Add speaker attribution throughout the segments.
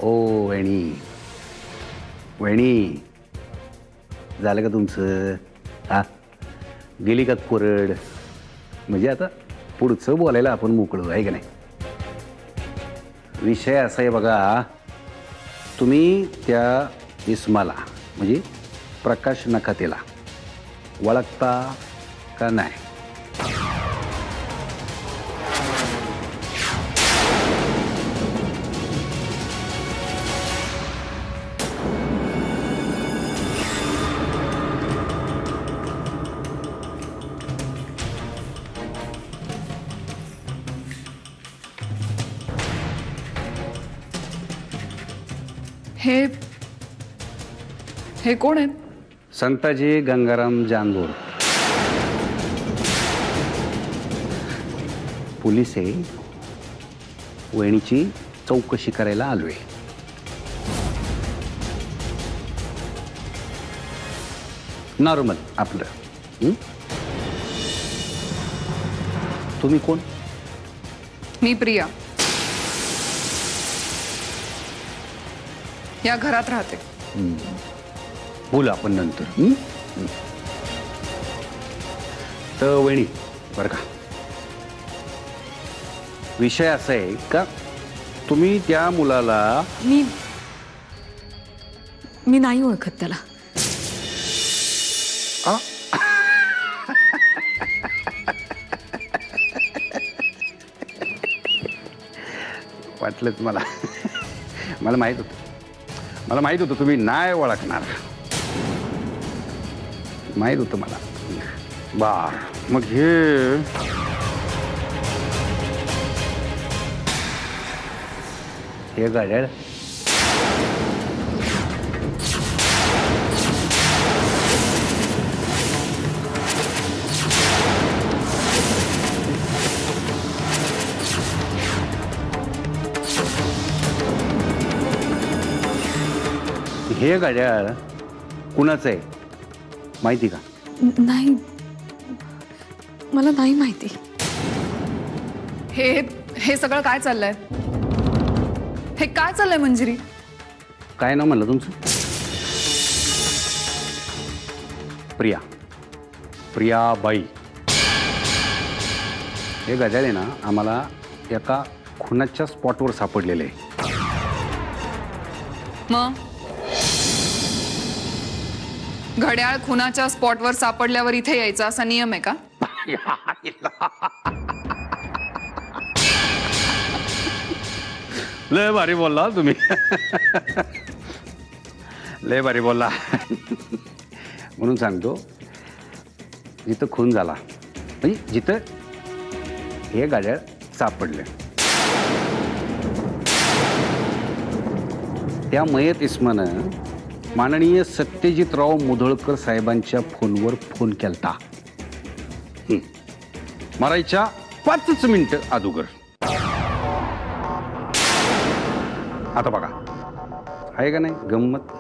Speaker 1: ओ वहिनी, वहिनी झालं का तुमचं? हा, गेली का कोरड? म्हणजे आता पुढचं बोलायला आपण मोकळं आहे का नाही? विषय असा आहे बघा, तुम्ही त्या इस्माला म्हणजे प्रकाश नखातेला ओळखता का नाही?
Speaker 2: हे कोण आहेत?
Speaker 1: संताजी गंगाराम जानबोर, पोलीस आहे. वहिनीची चौकशी करायला आलोय. नॉर्मल आपलं. तुम्ही कोण?
Speaker 2: मी प्रिया, या घरात राहते.
Speaker 1: बोलू आपण नंतर. तर वहिनी बरं का, विषय असा आहे का तुम्ही त्या मुलाला?
Speaker 2: मी नाही ओळखत त्याला.
Speaker 1: वाटलंच मला. मला माहित होतं तुम्ही नाही ओळखणार. माहित होतं मला. बार मग हे गाड्या हे गाड्या कुणाचं आहे माहिती का?
Speaker 2: नाही, मला नाही माहिती. हे सगळं काय चाललंय? हे काय चाललंय मंजिरी?
Speaker 1: काय नाव म्हणलं तुमचं? प्रिया, प्रियाबाई. हे गजाले ना आम्हाला एका खुनाच्या स्पॉटवर सापडलेले.
Speaker 2: मग घड्याळ खुनाच्या स्पॉटवर सापडल्यावर इथे यायचा असा नियम आहे का?
Speaker 1: लय भारी बोलला तुम्ही. लय भारी बोलला. म्हणून सांगतो, जिथं खून झाला म्हणजे जिथं हे गाड्या सापडले त्या मयत इस्मानं माननीय सत्यजितराव मुधोळकर साहेबांच्या फोनवर फोन केलता. मरायच्या 5 मिनिटं अगोदर. आता बघा आहे का नाही गंमत?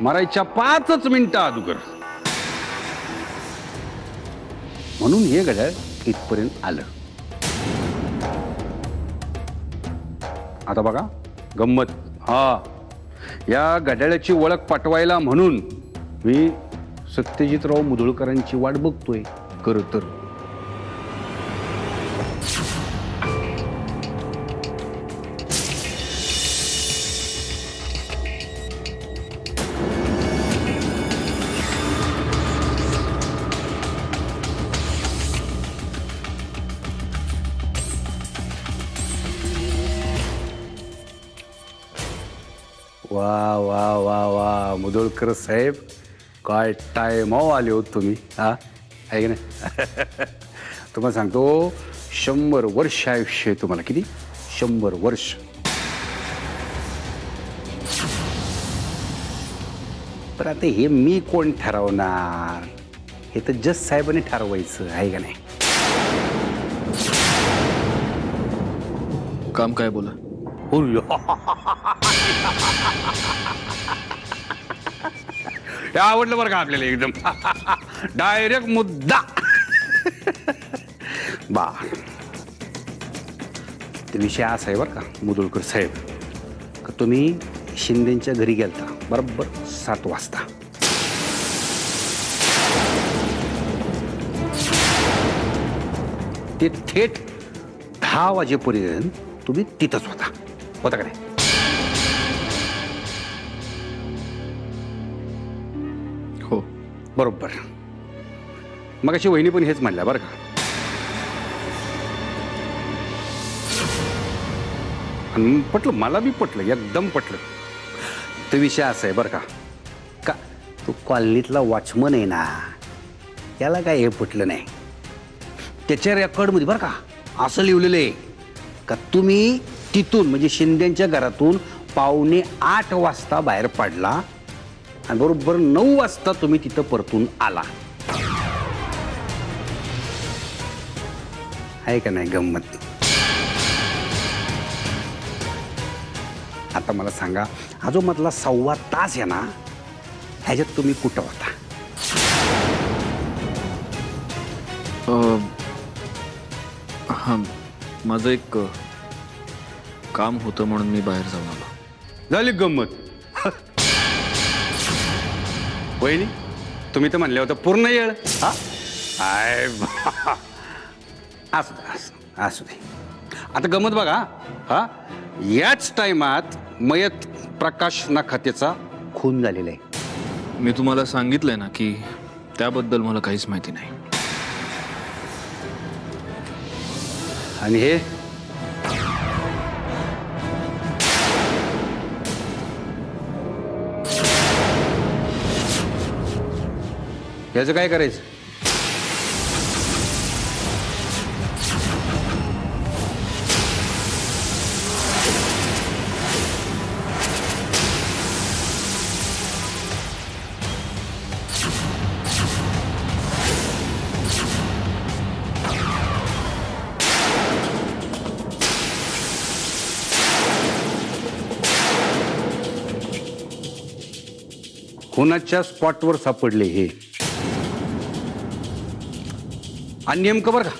Speaker 1: मरायच्या 5 मिनिटं अगोदर. म्हणून हे घड्याळ इथपर्यंत आलं. आता बघा गंमत. हा, या घड्याळाची ओळख पटवायला म्हणून मी सत्यजितराव मुधोळकरांची वाट बघतोय. खरं तर वा वा वा वा मुधोळकर साहेब, काय टाइम आले हो तुम्ही. हा आहे की नाही? तुम्हाला सांगतो 100 वर्ष आयुष्य आहे तुम्हाला. किती? 100 वर्ष. पण आता हे मी कोण ठरवणार? हे तर जज साहेबांनी ठरवायचं आहे का नाही?
Speaker 3: काम काय बोला?
Speaker 1: आवडलं बरं का आपल्याला एकदम. डायरेक्ट मुद्दा. बा ते विषय असा आहे बरं का मुदुळकर साहेब, का तुम्ही शिंदेच्या घरी गेलता बरोबर 7 वाजता. ते थेट 10 वाजेपर्यंत तुम्ही तिथंच होता का नाही?
Speaker 3: हो.
Speaker 1: बरोबर. मग अशी वहिनी पण हेच म्हणल्या बरं का. आणि पटलं, मला बी पटलं, एकदम पटलं. तो विषय असा आहे बरं का, का तो कॉलनीतला वॉचमन आहे ना, त्याला काय हे पटलं नाही. त्याच्या रेकॉर्डमध्ये बरं का असं लिहिलेलं आहे का तुम्ही तिथून म्हणजे शिंदेच्या घरातून 7:45 वाजता बाहेर पडला आणि बरोबर 9 वाजता तुम्ही तिथं परतून आला. आहे का नाही गंमत? आता मला सांगा, हा जो मधला 1.25 तास आहे ना, ह्याच्यात तुम्ही कुठं होता?
Speaker 3: हां, माझं एक काम होतं म्हणून मी बाहेर जाऊन आलो.
Speaker 1: झाली गंमत. वहिनी तुम्ही तर म्हणले होतं पूर्ण येळ. हा आय असू दे. आता गंमत बघा. हा याच टाइमात मयत प्रकाश नाखातेचा खून झालेला आहे.
Speaker 3: मी तुम्हाला सांगितलंय ना की त्याबद्दल मला काहीच माहिती नाही.
Speaker 1: आणि हे याचं काय करायचं? खुनाच्या स्पॉटवर सापडले हे. आणि नेमकं बरं का,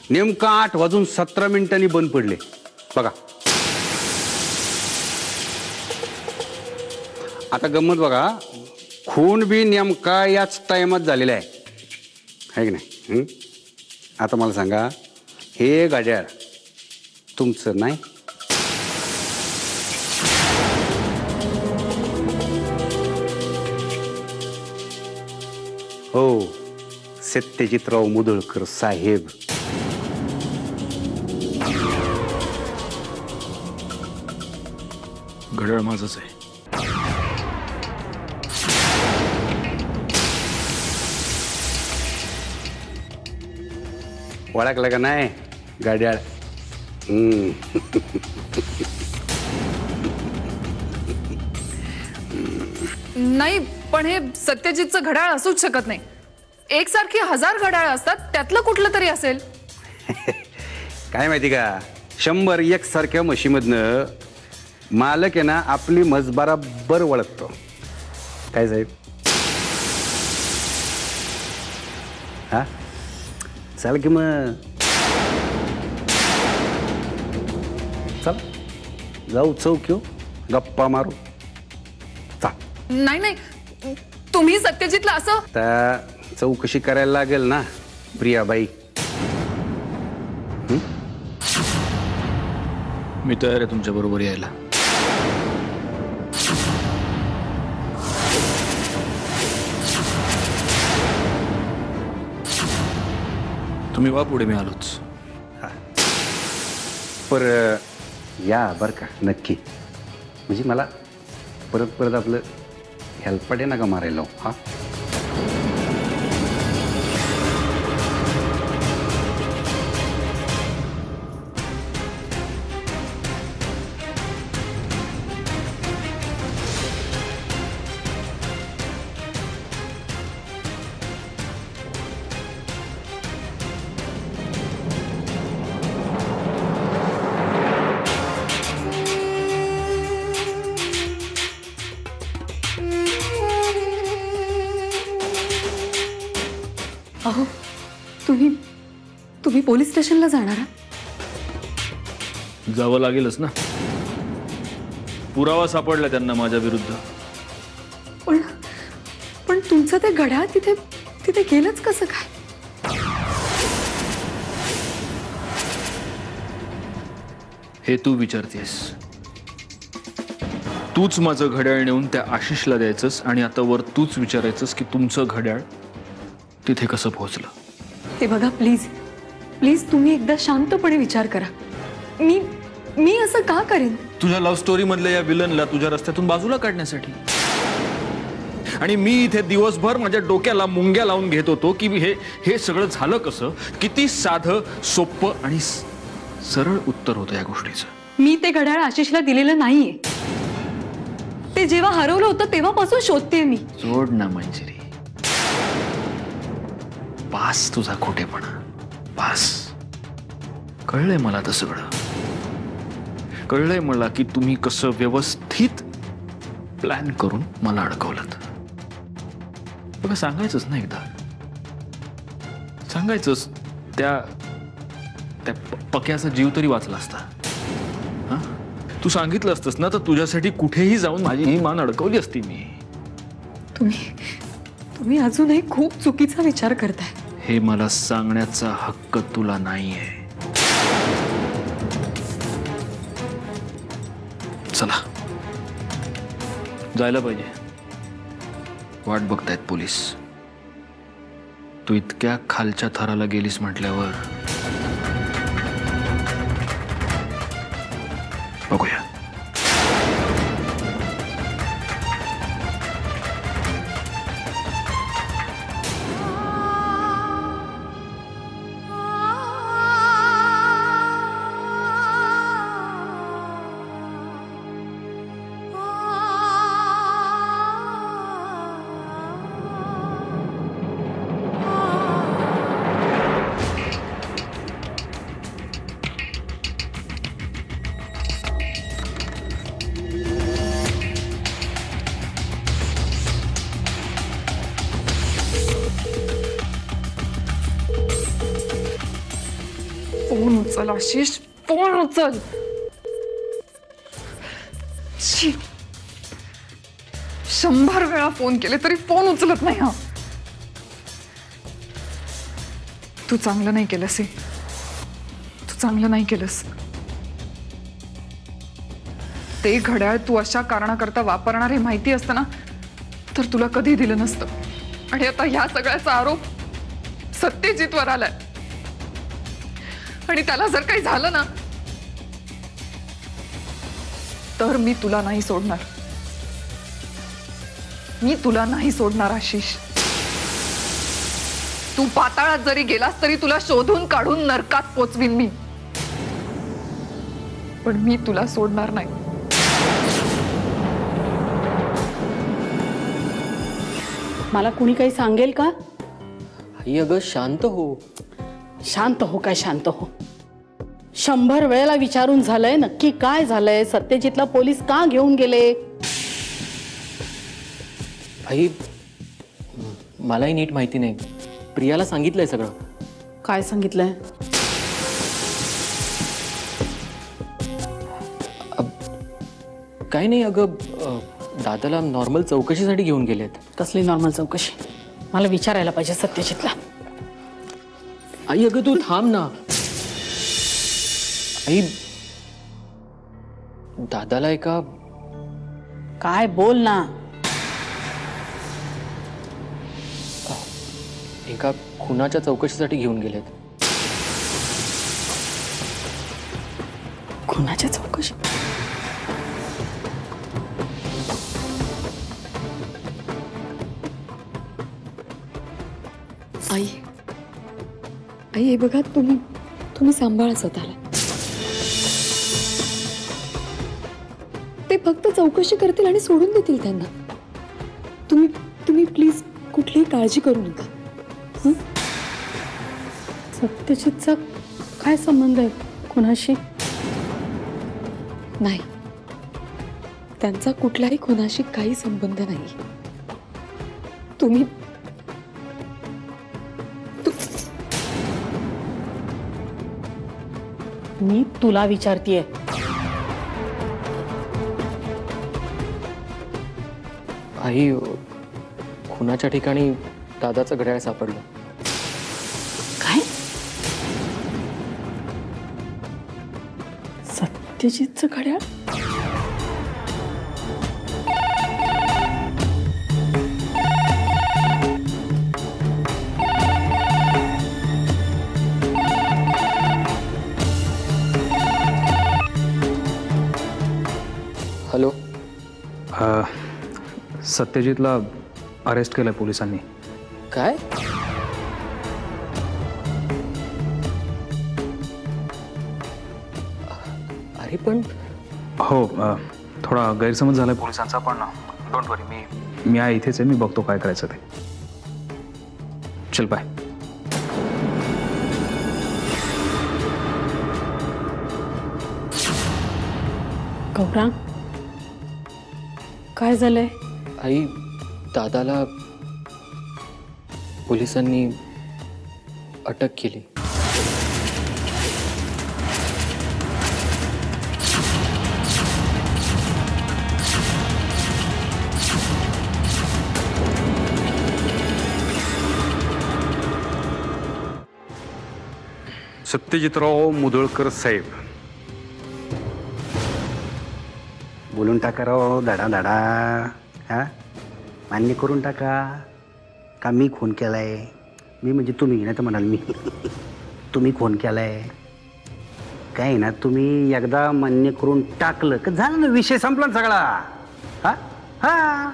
Speaker 1: नेमकं 8:17 बंद पडले बघा. आता गंमत बघा, खून बी नेमका याच टाइमात झालेला आहे की नाही? आता मला सांगा, हे घड्याळ तुमचं नाही? हो, सत्यजितराव मुदुळकर साहेब.
Speaker 3: घड्याळ माझंच आहे.
Speaker 1: ओळखलं का नाही घड्याळ?
Speaker 2: नाही, पण हे सत्यजितचं घड्याळ असूच शकत नाही. एकसारखी 1000 घड्याळ असतात, त्यातलं कुठलं तरी असेल.
Speaker 1: काय माहिती का, 100 एकसारख्या म्हशीमधनं मालक आहे ना आपली म्हस बराबर ओळखतो. काय साहेब? हा चल की मग, चल जाऊ चौक गप्पा मारू.
Speaker 2: नाही नाही, तुम्ही सत्यजितला असं.
Speaker 1: त्या चौकशी करायला लागेल ना प्रियाबाई.
Speaker 3: मी तयार आहे तुमच्या बरोबर यायला. तुम्ही वा पुढे, मी आलोच.
Speaker 1: पर या बर का नक्की, म्हणजे मला परत परत आपलं हेल्पडे नका मारायला. हा
Speaker 4: अहो, तुम्ही पोलीस स्टेशनला जाणार आहात?
Speaker 3: जावं लागेलच ना. पुरावा सापडला त्यांना माझ्या विरुद्ध.
Speaker 2: पण तुमचं ते घड्याळ तिथे तिथे गेलंच कसं काय?
Speaker 3: हे तू विचारतेस. तूच माझं घड्याळ नेऊन त्या आशिषला द्यायचंस आणि आता वर तूच विचारायचंस की तुमचं घड्याळ तिथे कसं पोहोचलं.
Speaker 2: ते बघा प्लीज प्लीज तुम्ही एकदा शांतपणे विचार करा. मी असं का करेन?
Speaker 3: तुझ्या लव्ह स्टोरी मधल्या या विलनला तुझ्या रस्त्यातून बाजूला काढण्यासाठी. आणि मी इथे दिवसभर माझ्या डोक्याला मुंग्या लावून घेत होतो की हे सगळं झालं कसं. किती साधं सोपं आणि सरळ उत्तर होतं या गोष्टीचं.
Speaker 2: मी ते घड्याळ आशिषला दिलेलं नाहीये. ते जेव्हा हरवलं होतं तेव्हापासून शोधतेय मी.
Speaker 3: सोड ना मंजिरी. पास तुझा खोटेपणा. पास. कळलंय मला तर सगळं. कळलंय मला की तुम्ही कसं व्यवस्थित प्लॅन करून मला अडकवलं. बघा सांगायचंच ना एकदा. सांगायचंच. त्या पक्याचा जीव तरी वाचला असता. हा तू सांगितलं असतंस ना तर तुझ्यासाठी कुठेही जाऊन माझी ही मान अडकवली असती मी.
Speaker 2: तुम्ही अजूनही खूप चुकीचा विचार करताय.
Speaker 3: हे मला सांगण्याचा हक्क तुला नाहीये. चला जायला पाहिजे. वाट बघतायत पोलीस. तू इतक्या खालच्या थराला गेलीस म्हटल्यावर बघूया.
Speaker 2: फोन उचल आशिष. फोन उचल. शी. 100 वेळा फोन केले तरी फोन उचलत नाही. हा तू चांगलं नाही केलंस. तू चांगलं नाही केलंस. ते घड्याळ तू अशा कारणाकरता वापरणार हे माहिती असतं ना तर तुला कधी दिलं नसतं. आणि आता ह्या सगळ्याचा आरोप सत्यजितवर आलाय. आणि त्याला जर काही झालं ना तर मी तुला नाही सोडणार. मी तुला नाही सोडणार आशिष. तू पाताळात जरी गेलास तरी तुला शोधून काढून नरकात पोचवीन मी. पण मी तुला सोडणार नाही.
Speaker 4: मला कुणी काही सांगेल का?
Speaker 5: आई अगं शांत हो.
Speaker 4: शांत हो काय शांत हो. 100 वेळेला विचारून झालंय नक्की काय झालंय. सत्यजितला पोलीस का घेऊन गेले?
Speaker 5: आई मलाही नीट माहिती नाही. प्रियाला सांगितलंय सगळं.
Speaker 4: काय सांगितलंय?
Speaker 5: काही नाही अगं. दादाला नॉर्मल चौकशीसाठी घेऊन गेलेत.
Speaker 4: कसली नॉर्मल चौकशी? मला विचारायला पाहिजे सत्यजितला.
Speaker 5: आई अगं तू थांब ना. आई दादाला एका
Speaker 4: काय बोल ना.
Speaker 5: एका खुनाच्या चौकशीसाठी घेऊन गेलेत.
Speaker 4: खुनाच्या चौकशी?
Speaker 2: आई आई हे बघा तुम्ही सांभाळा स्वतःला. ते फक्त चौकशी करतील आणि सोडून देतील त्यांना. तुम्ही प्लीज कुठलीही काळजी करू नका.
Speaker 4: सत्यजितचा काय संबंध आहे खुनाशी?
Speaker 2: नाही त्यांचा कुठल्याही खुनाशी काही संबंध नाही.
Speaker 4: मी तुला विचारतीये
Speaker 5: आई खुनाच्या ठिकाणी दादाचं घड्याळ सापडलं.
Speaker 4: काय? सत्यजितचं घड्याळ?
Speaker 5: हॅलो.
Speaker 3: सत्यजितला अरेस्ट केलंय पोलिसांनी.
Speaker 5: काय? अरे पण
Speaker 3: हो, थोडा गैरसमज झालाय पोलिसांचा, पण डोंट वरी, मी आहे इथेच आहे. मी बघतो काय करायचं ते. चल बाय.
Speaker 4: गौरांग, काय झालंय?
Speaker 5: आई दादाला पोलिसांनी अटक केली.
Speaker 1: सत्यजितराव मुधोळकर साहेब, बोलून टाका राव धडा धडा. हा, मान्य करून टाका का मी खून केलाय. मी म्हणजे तुम्ही, नाही तर म्हणाल मी तुम्ही खून केलाय काय ना. तुम्ही एकदा मान्य करून टाकलं का झालं ना, विषय संपला ना सगळा. हा हा,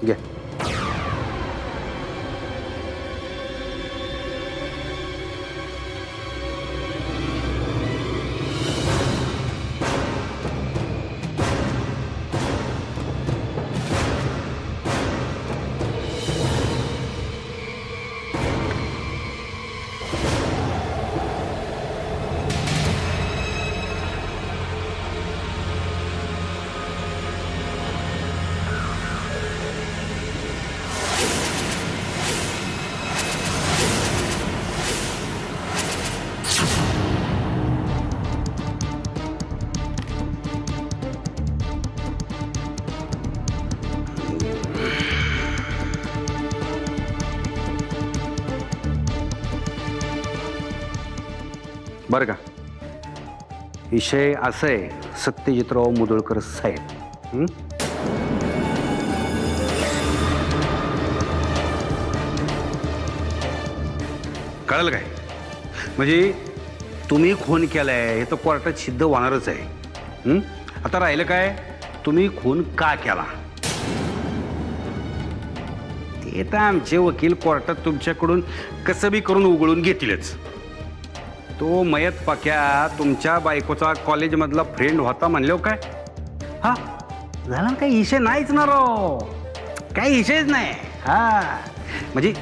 Speaker 1: घ्या. बरं का, विषय असं आहे सत्यजितराव मुधोळकर साहेब. कळलं काय? म्हणजे तुम्ही खून केलाय हे तर कोर्टात सिद्ध होणारच आहे. आता राहिलं काय, तुम्ही खून का केला ते तर आमचे वकील कोर्टात तुमच्याकडून कसं बी करून उघडून घेतीलच. तो मयत पाक्या तुमच्या बायकोचा कॉलेजमधला फ्रेंड होता म्हणल्यावर काय हा झाला ना, काही विषय नाहीच ना राव, काही विषयच नाही. हा म्हणजे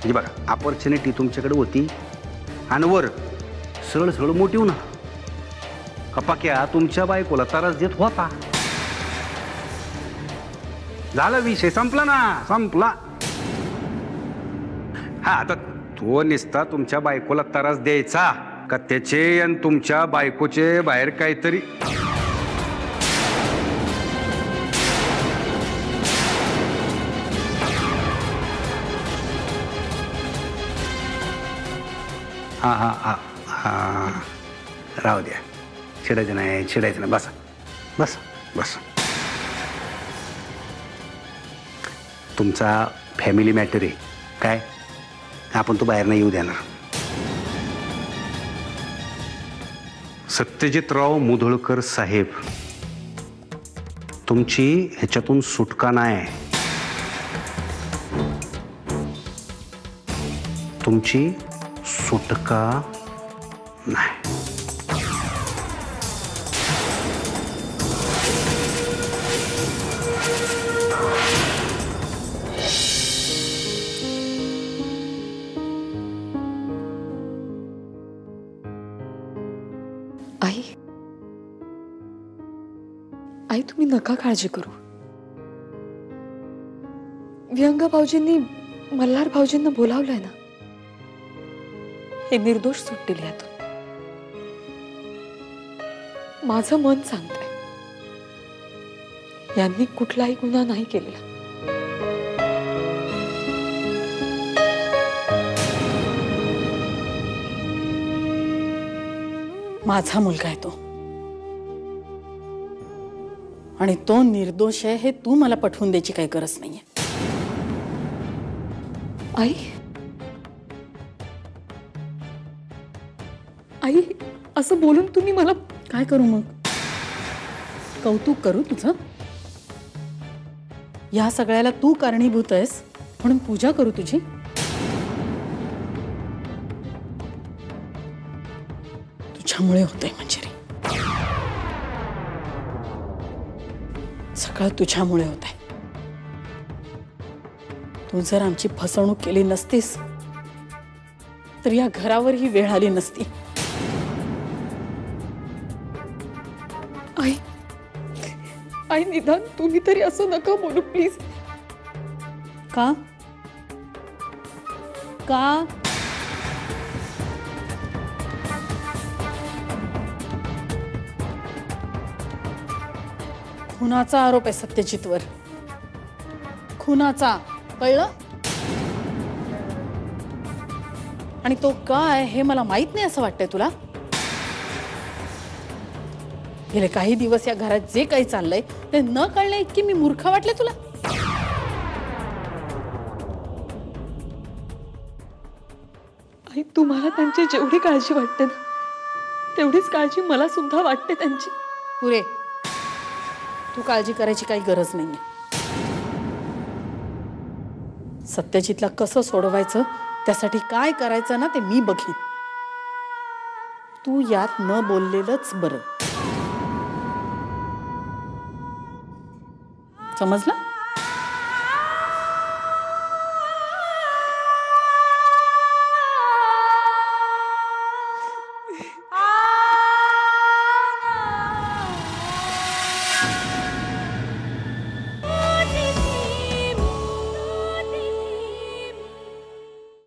Speaker 1: बघा, ऑपॉर्च्युनिटी तुमच्याकडे होती आणि वर सरळ सरळ मोठी ना कपाक्या तुमच्या बायकोला त्रास देत होता. झाला, विषय संपला ना, संपला. हा, आता तो निसता तुमच्या बायकोला त्रास द्यायचा का त्याचे आणि तुमच्या बायकोचे बाहेर काहीतरी हा हा हा हा राहू द्या, चिडायचं नाही. बसा बसा बसा. तुमचा फॅमिली मॅटर आहे काय, आपण तो बाहेर नाही येऊ देणार. सत्यजितराव मुधोळकर साहेब, तुमची ह्याच्यातून सुटका नाही. तुमची सुटका नाही.
Speaker 6: आई तुम्ही नका काळजी करू. व्यंग भाऊजींनी मल्हार भाऊजींना बोलावलंय ना, हे निर्दोष सुटतील यातून. माझं मन सांगतंय यांनी कुठलाही गुन्हा नाही केलेला.
Speaker 4: माझा मुलगा आहे तो, आणि तो निर्दोष आहे हे तू मला पटवून द्यायची काही गरज नाहीये.
Speaker 6: आई आई असं बोलून तुम्ही मला
Speaker 4: काय करू मग? कौतुक करू तुझं? या सगळ्याला तू कारणीभूत आहेस म्हणून पूजा करू तुझी? तुझ्यामुळे होतंय मंजिरी, सगळं तुझ्यामुळे होतंय. तू जर आमची फसवणूक केली नसतीस तर या घरावर ही वेळ आली नसती.
Speaker 6: आई आई निदान तुम्ही तरी असं नका बोलू प्लीज.
Speaker 4: का? का? खुनाचा आरोप आहे सत्यजितवर, खुनाचा, कळलं? आणि तो काय हे मला माहित नाही असं वाटतंय तुला? गेले काही दिवस या घरात जे काही चाललंय ते न कळणे इतकी मी मूर्ख वाटले तुला?
Speaker 6: आई तुम्हाला त्यांची जेवढी काळजी वाटते ना तेवढीच काळजी मला सुद्धा वाटते त्यांची.
Speaker 4: पुरे, तू काळजी करायची काही गरज नाहीये. सत्यजितला कसं सोडवायचं त्यासाठी काय करायचं ना ते मी बघीन. तू यात न बोललेलंच बरं. समजलं?